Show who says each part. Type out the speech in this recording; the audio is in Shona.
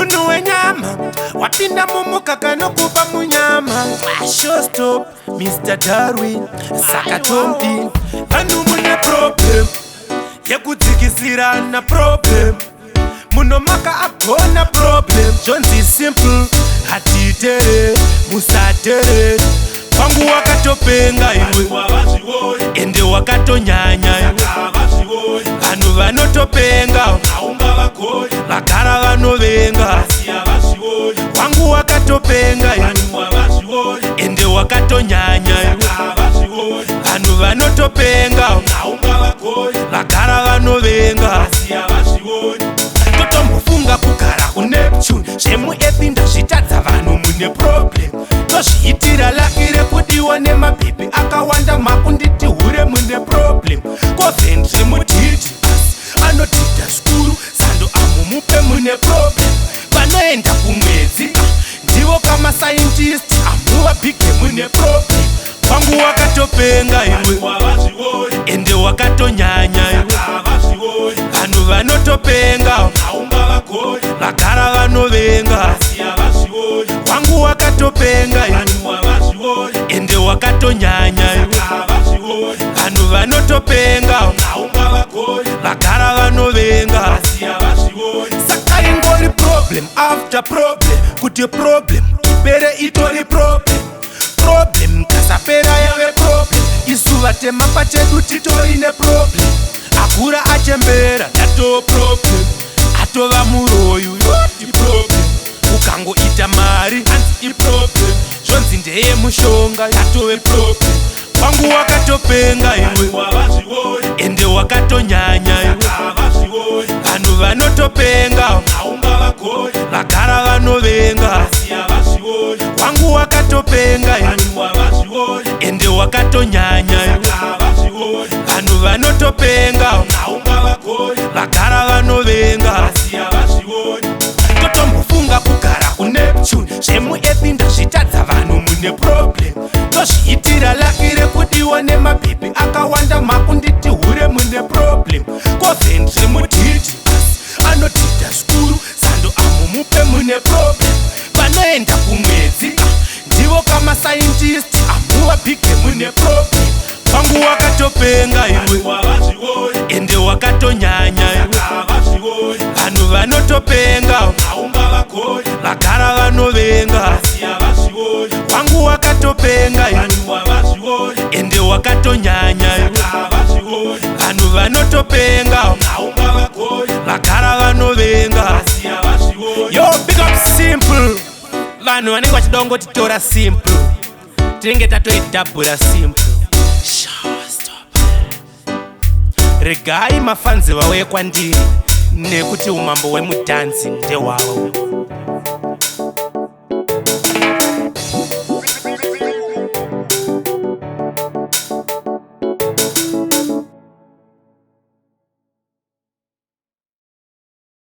Speaker 1: munhu wenyama wapinda mumukaka nokupa munyama. Showstop Mr. Darwin saka Tombi vanhu mune problem yekudzikisirana problem munomaka agona problem. Jonzi simple hatitere musatere kwangu wakatopenga iwe ende wakatonyanya iwe vanhu vanotopenga vagara vanovenga kwangu wakatopenga iwe ende wakatonyanya iwe vanhu vanotopenga vagara vanovenga totombofunga kugara kuNeptune zvemuepi ndazvitadza vanhu mune problem tozviitira laki rekudiwa nemabhebhi akawanda makunditi hure mune problem kovhentri mudhidhi anodhidha zvikuru sando amumupe mune problem vanoenda kumwedzi ndivo kamasaintisti amuvabhige mune problem kwangu wakatopenga iwe ende wakatonyanya iwe vanhu vanotopenga vagara vanovenga kwangu wakatopenga iwe ende wakatonyanya iwe vanhu vanotopenga vagara vanovenga saka ingori problem after problem kuti problem ipere itori problem kasapera yave problem isu vatema pachedu titorine problem akura achembera yato problem atova muroyu yoti problem ukangoita mari hanzi iproblem zvonzi ndeye mushonga yatove problem kwangu wakatopenga iwe ende wakatonyanya iwe vanhu vanotopenga vagara vanovenga kwangu wakatopenga iwe ende wakatonyanya iwe vanhu vanotopenga vagara vanovenga totombofunga kugara kuNeptune zvemuepi ndazvitadza vanhu mune problem tozviitira laki rekudiwa nemabhebhi akawanda makunditi hure mune problem kovhentri mudhidhi anodhidha zvikuru sando amumupe mune problem vanoenda kumwedzi ndivo kamasaintisti amuvabhige mune problem kwangu wakatopenga iwe ende wakatonyanya iwe vanhu vanotopenga vagara vanovenga kwangu wakatopenga iwe ende wakatonyanya iwe vanhu vanotopenga vagara vanovenga. Yo, big up simple vanhu vanenge vachidongotitora simple tinenge tatoidhabhura simple. Regai mafanzi vauye kwandiri nekuti umambo hwemudhanzi ndehwavo.